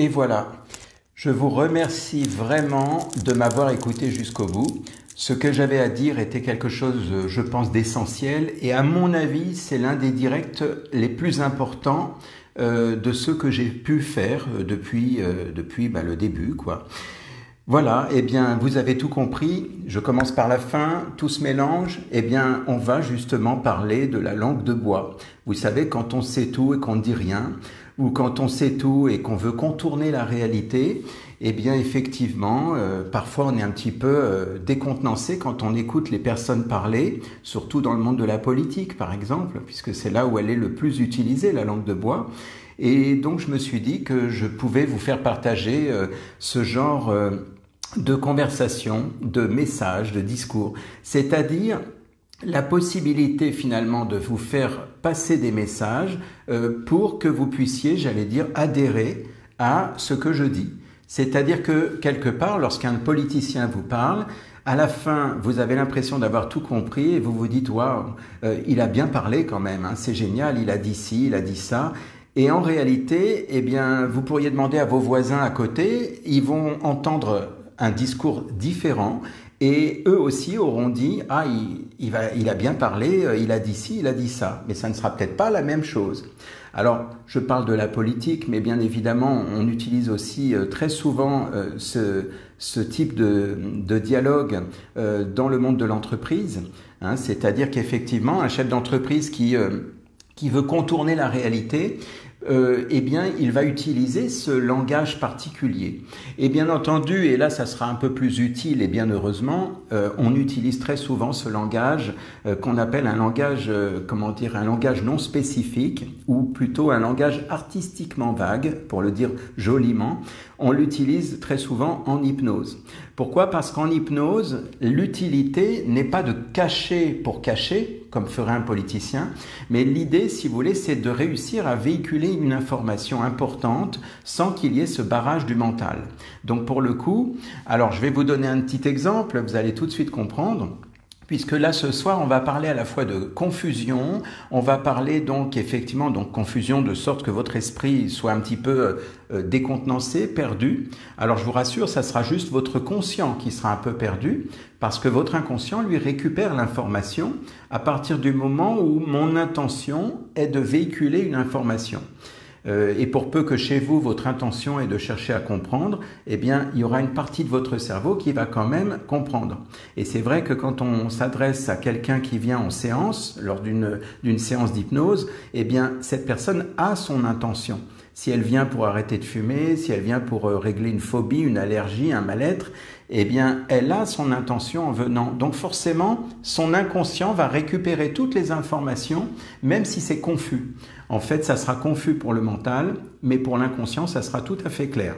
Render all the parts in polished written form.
Et voilà, je vous remercie vraiment de m'avoir écouté jusqu'au bout. Ce que j'avais à dire était quelque chose, je pense, d'essentiel et à mon avis, c'est l'un des directs les plus importants de ce que j'ai pu faire depuis le début, quoi. Voilà, eh bien, vous avez tout compris. Je commence par la fin, tout se mélange. Eh bien, on va justement parler de la langue de bois. Vous savez, quand on sait tout et qu'on ne dit rien, ou quand on sait tout et qu'on veut contourner la réalité, eh bien, effectivement, parfois on est un petit peu décontenancé quand on écoute les personnes parler, surtout dans le monde de la politique, par exemple, puisque c'est là où elle est le plus utilisée, la langue de bois. Et donc, je me suis dit que je pouvais vous faire partager ce genre de conversation, de messages, de discours, c'est-à-dire la possibilité finalement de vous faire passer des messages pour que vous puissiez, j'allais dire, adhérer à ce que je dis. C'est-à-dire que quelque part, lorsqu'un politicien vous parle, à la fin, vous avez l'impression d'avoir tout compris et vous vous dites « Waouh, il a bien parlé quand même, hein, c'est génial, il a dit ci, il a dit ça ». Et en réalité, eh bien, vous pourriez demander à vos voisins à côté, ils vont entendre un discours différent et eux aussi auront dit « Ah, il a bien parlé, il a dit ci, il a dit ça ». Mais ça ne sera peut-être pas la même chose. Alors, je parle de la politique, mais bien évidemment, on utilise aussi très souvent ce type de dialogue dans le monde de l'entreprise. Hein, c'est-à-dire qu'effectivement, un chef d'entreprise qui veut contourner la réalité, eh bien, il va utiliser ce langage particulier. Et bien entendu, et là, ça sera un peu plus utile, et bien heureusement, on utilise très souvent ce langage qu'on appelle un langage, un langage non spécifique, ou plutôt un langage artistiquement vague, pour le dire joliment. On l'utilise très souvent en hypnose. Pourquoi? Parce qu'en hypnose, l'utilité n'est pas de cacher pour cacher, comme ferait un politicien, mais l'idée, si vous voulez, c'est de réussir à véhiculer une information importante sans qu'il y ait ce barrage du mental. Donc pour le coup, alors je vais vous donner un petit exemple, vous allez tout de suite comprendre. Puisque là, ce soir, on va parler à la fois de confusion, on va parler donc effectivement de confusion de sorte que votre esprit soit un petit peu décontenancé, perdu. Alors je vous rassure, ça sera juste votre conscient qui sera un peu perdu, parce que votre inconscient lui récupère l'information à partir du moment où mon intention est de véhiculer une information. Et pour peu que chez vous, votre intention est de chercher à comprendre, eh bien, il y aura une partie de votre cerveau qui va quand même comprendre. Et c'est vrai que quand on s'adresse à quelqu'un qui vient en séance, lors d'une séance d'hypnose, eh bien, cette personne a son intention. Si elle vient pour arrêter de fumer, si elle vient pour régler une phobie, une allergie, un mal-être, eh bien, elle a son intention en venant. Donc forcément, son inconscient va récupérer toutes les informations, même si c'est confus. En fait, ça sera confus pour le mental, mais pour l'inconscient, ça sera tout à fait clair.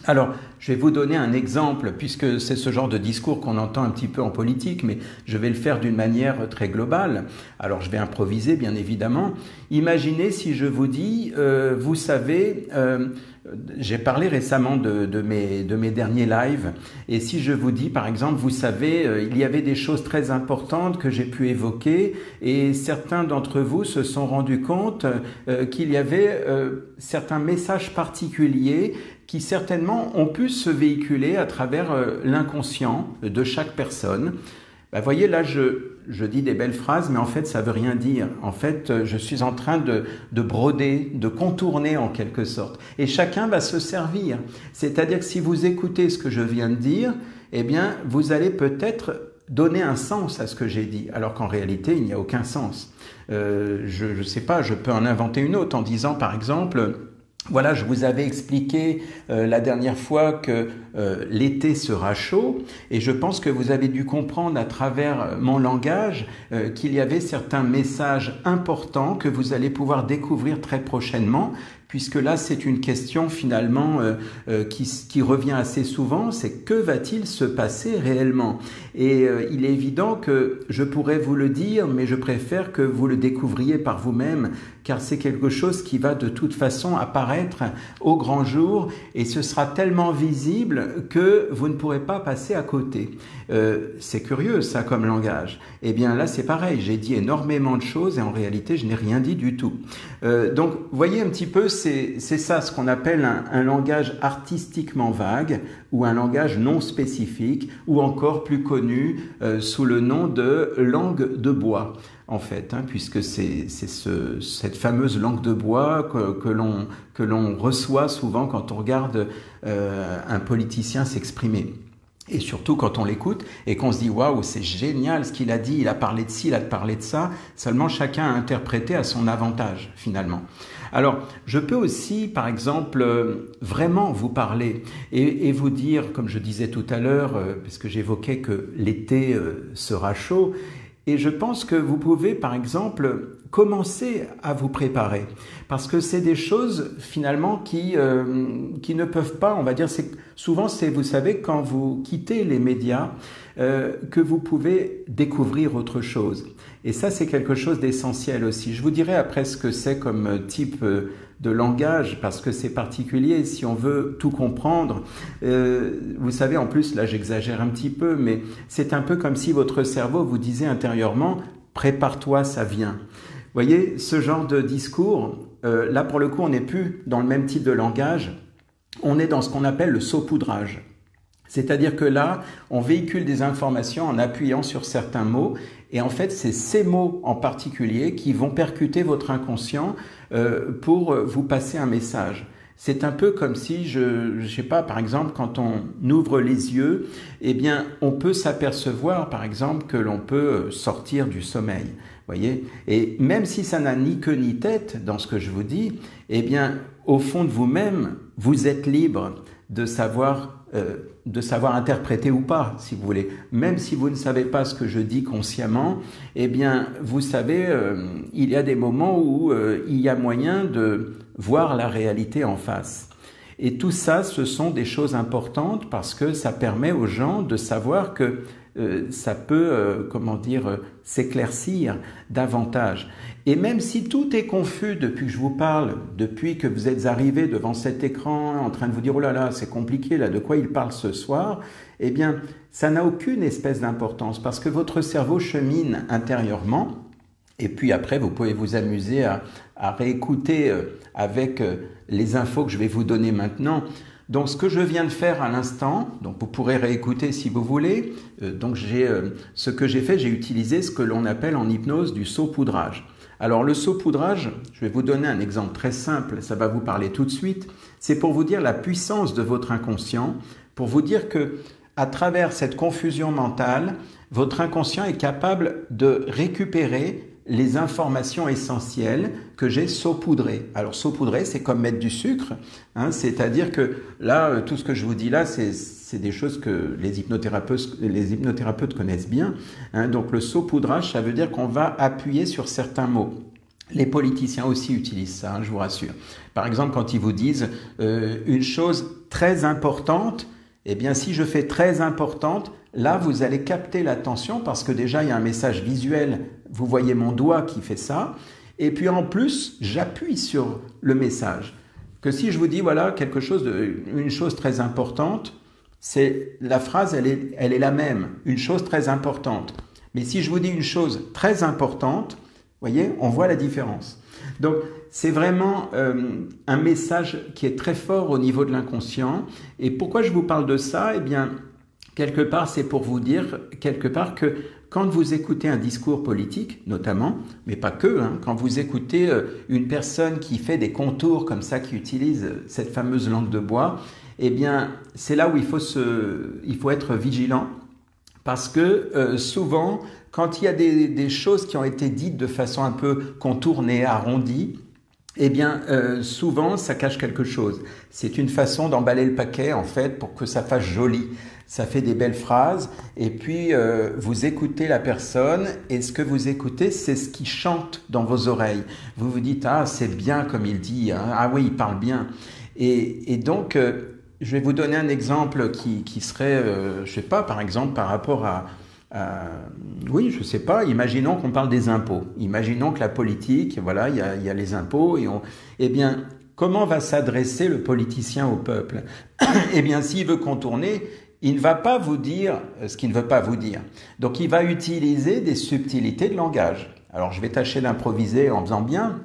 Alors, je vais vous donner un exemple, puisque c'est ce genre de discours qu'on entend un petit peu en politique, mais je vais le faire d'une manière très globale. Alors, je vais improviser, bien évidemment. Imaginez si je vous dis, vous savez, j'ai parlé récemment de mes derniers lives, et si je vous dis, par exemple, vous savez, il y avait des choses très importantes que j'ai pu évoquer, et certains d'entre vous se sont rendus compte qu'il y avait certains messages particuliers qui certainement ont pu se véhiculer à travers l'inconscient de chaque personne. Vous voyez, là, je dis des belles phrases, mais en fait, ça veut rien dire. En fait, je suis en train de broder, de contourner en quelque sorte. Et chacun va se servir. C'est-à-dire que si vous écoutez ce que je viens de dire, eh bien, vous allez peut-être donner un sens à ce que j'ai dit, alors qu'en réalité, il n'y a aucun sens. Je ne sais pas, je peux en inventer une autre en disant, par exemple... Voilà, je vous avais expliqué la dernière fois que l'été sera chaud et je pense que vous avez dû comprendre à travers mon langage qu'il y avait certains messages importants que vous allez pouvoir découvrir très prochainement, puisque là c'est une question finalement qui revient assez souvent, c'est que va-t-il se passer réellement? Et il est évident que je pourrais vous le dire, mais je préfère que vous le découvriez par vous-même, car c'est quelque chose qui va de toute façon apparaître au grand jour et ce sera tellement visible que vous ne pourrez pas passer à côté. C'est curieux ça comme langage. Eh bien là c'est pareil, j'ai dit énormément de choses et en réalité je n'ai rien dit du tout. Donc vous voyez un petit peu, c'est ça ce qu'on appelle un langage artistiquement vague ou un langage non spécifique ou encore plus connu sous le nom de langue de bois. En fait, puisque c'est cette fameuse langue de bois que l'on reçoit souvent quand on regarde un politicien s'exprimer. Et surtout quand on l'écoute et qu'on se dit « Waouh, c'est génial ce qu'il a dit, il a parlé de ci, il a parlé de ça », seulement chacun a interprété à son avantage finalement. Alors, je peux aussi, par exemple, vraiment vous parler et vous dire, comme je disais tout à l'heure, parce que j'évoquais que l'été sera chaud, et je pense que vous pouvez, par exemple, commencer à vous préparer. Parce que c'est des choses, finalement, qui ne peuvent pas, on va dire, souvent c'est, vous savez, quand vous quittez les médias, que vous pouvez découvrir autre chose. Et ça, c'est quelque chose d'essentiel aussi. Je vous dirai après ce que c'est comme type de langage, parce que c'est particulier si on veut tout comprendre. Vous savez, en plus, là j'exagère un petit peu, mais c'est un peu comme si votre cerveau vous disait intérieurement « prépare-toi, ça vient ». Vous voyez, ce genre de discours, là pour le coup, on n'est plus dans le même type de langage, on est dans ce qu'on appelle le saupoudrage. C'est-à-dire que là, on véhicule des informations en appuyant sur certains mots et en fait, c'est ces mots en particulier qui vont percuter votre inconscient pour vous passer un message. C'est un peu comme si, je sais pas, par exemple, quand on ouvre les yeux, eh bien, on peut s'apercevoir, par exemple, que l'on peut sortir du sommeil. Voyez, et même si ça n'a ni queue ni tête dans ce que je vous dis, eh bien, au fond de vous-même, vous êtes libre de savoir interpréter ou pas, si vous voulez. Même si vous ne savez pas ce que je dis consciemment, eh bien, vous savez, il y a des moments où il y a moyen de voir la réalité en face. Et tout ça, ce sont des choses importantes parce que ça permet aux gens de savoir que ça peut, s'éclaircir davantage. Et même si tout est confus depuis que je vous parle, depuis que vous êtes arrivé devant cet écran en train de vous dire « Oh là là, c'est compliqué, là, de quoi il parle ce soir ?» Eh bien, ça n'a aucune espèce d'importance parce que votre cerveau chemine intérieurement et puis après, vous pouvez vous amuser à réécouter avec les infos que je vais vous donner maintenant. Donc, ce que je viens de faire à l'instant, donc vous pourrez réécouter si vous voulez. Ce que j'ai fait, j'ai utilisé ce que l'on appelle en hypnose du saupoudrage. Alors, le saupoudrage, je vais vous donner un exemple très simple, ça va vous parler tout de suite. C'est pour vous dire la puissance de votre inconscient, pour vous dire que à travers cette confusion mentale, votre inconscient est capable de récupérer les informations essentielles que j'ai saupoudrées. Alors saupoudrer, c'est comme mettre du sucre, c'est-à-dire que là, tout ce que je vous dis là, c'est des choses que les hypnothérapeutes connaissent bien. Donc le saupoudrage, ça veut dire qu'on va appuyer sur certains mots. Les politiciens aussi utilisent ça, je vous rassure. Par exemple, quand ils vous disent une chose très importante, eh bien si je fais très importante, là, vous allez capter l'attention parce que déjà, il y a un message visuel. Vous voyez mon doigt qui fait ça. Et puis en plus, j'appuie sur le message. Que si je vous dis, voilà, une chose très importante, la phrase, elle est la même. Une chose très importante. Mais si je vous dis une chose très importante, vous voyez, on voit la différence. Donc, c'est vraiment un message qui est très fort au niveau de l'inconscient. Et pourquoi je vous parle de ça? Eh bien, quelque part, c'est pour vous dire, que quand vous écoutez un discours politique, notamment, mais pas que, quand vous écoutez une personne qui fait des contours comme ça, qui utilise cette fameuse langue de bois, eh bien, c'est là où il faut être vigilant, parce que souvent, quand il y a des choses qui ont été dites de façon un peu contournée, arrondie, eh bien, souvent, ça cache quelque chose. C'est une façon d'emballer le paquet, en fait, pour que ça fasse joli. Ça fait des belles phrases, et puis vous écoutez la personne, et ce que vous écoutez, c'est ce qui chante dans vos oreilles. Vous vous dites, ah, c'est bien comme il dit, ah oui, il parle bien. Et donc, je vais vous donner un exemple qui serait, je sais pas, par exemple, par rapport oui, je sais pas, imaginons qu'on parle des impôts. Imaginons que la politique, voilà, il y a les impôts, eh bien, comment va s'adresser le politicien au peuple? Eh bien, s'il veut contourner, il ne va pas vous dire ce qu'il ne veut pas vous dire. Donc, il va utiliser des subtilités de langage. Alors, je vais tâcher d'improviser en faisant bien,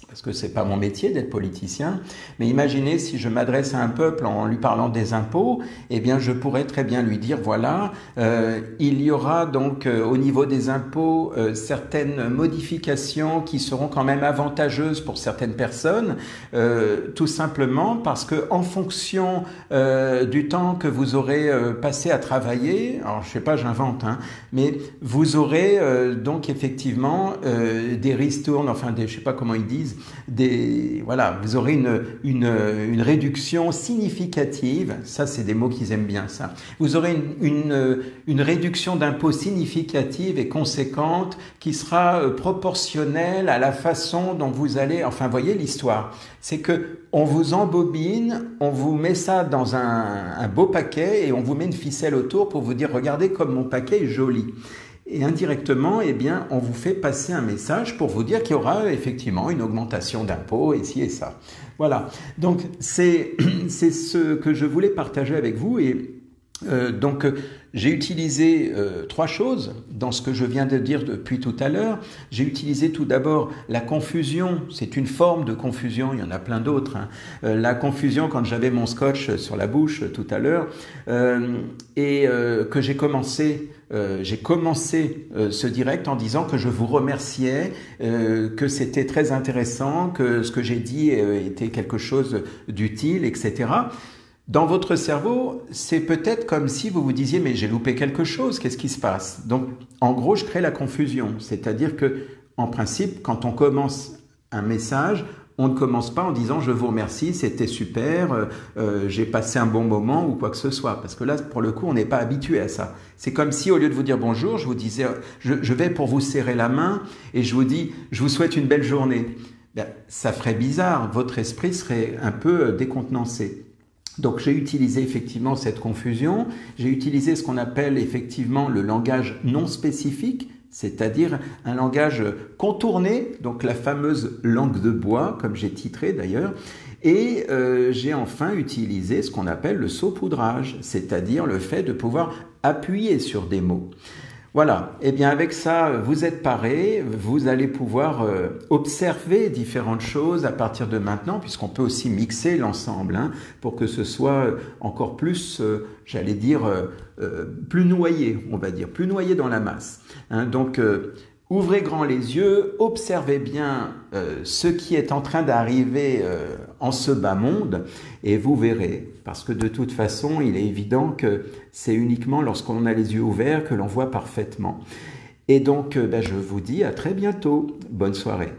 parce que c'est pas mon métier d'être politicien, mais imaginez si je m'adresse à un peuple en lui parlant des impôts, eh bien je pourrais très bien lui dire, voilà, il y aura donc au niveau des impôts certaines modifications qui seront quand même avantageuses pour certaines personnes, tout simplement parce que en fonction du temps que vous aurez passé à travailler, alors je sais pas, j'invente, hein, mais vous aurez donc effectivement des ristournes, enfin des, je sais pas comment ils disent, voilà, vous aurez une réduction significative, ça c'est des mots qu'ils aiment bien ça, vous aurez une réduction d'impôts significative et conséquente qui sera proportionnelle à la façon dont vous allez, enfin voyez l'histoire, c'est que on vous embobine, on vous met ça dans un beau paquet et on vous met une ficelle autour pour vous dire regardez comme mon paquet est joli. Et indirectement, eh bien, on vous fait passer un message pour vous dire qu'il y aura effectivement une augmentation d'impôts et ci et ça. Voilà. Donc, c'est ce que je voulais partager avec vous. Et donc, j'ai utilisé trois choses dans ce que je viens de dire depuis tout à l'heure. J'ai utilisé tout d'abord la confusion. C'est une forme de confusion. Il y en a plein d'autres. Hein. La confusion quand j'avais mon scotch sur la bouche tout à l'heure et que j'ai commencé ce direct en disant que je vous remerciais, que c'était très intéressant, que ce que j'ai dit était quelque chose d'utile, etc. Dans votre cerveau, c'est peut-être comme si vous vous disiez « mais j'ai loupé quelque chose, qu'est-ce qui se passe ?» Donc, en gros, je crée la confusion. C'est-à-dire que, en principe, quand on commence un message, on ne commence pas en disant « je vous remercie, c'était super, j'ai passé un bon moment » ou quoi que ce soit. Parce que là, pour le coup, on n'est pas habitué à ça. C'est comme si, au lieu de vous dire « bonjour », je vous disais « je vais pour vous serrer la main et je vous dis « je vous souhaite une belle journée ». Ben, ça ferait bizarre, votre esprit serait un peu décontenancé. Donc j'ai utilisé effectivement cette confusion, j'ai utilisé ce qu'on appelle effectivement le langage non spécifique, c'est-à-dire un langage contourné, donc la fameuse langue de bois, comme j'ai titré d'ailleurs, et j'ai enfin utilisé ce qu'on appelle le saupoudrage, c'est-à-dire le fait de pouvoir appuyer sur des mots. Voilà, et bien avec ça, vous êtes parés, vous allez pouvoir observer différentes choses à partir de maintenant, puisqu'on peut aussi mixer l'ensemble, hein, pour que ce soit encore plus, j'allais dire, plus noyé, on va dire, plus noyé dans la masse. Hein, donc, ouvrez grand les yeux, observez bien ce qui est en train d'arriver en ce bas monde et vous verrez. Parce que de toute façon, il est évident que c'est uniquement lorsqu'on a les yeux ouverts que l'on voit parfaitement. Et donc, je vous dis à très bientôt. Bonne soirée.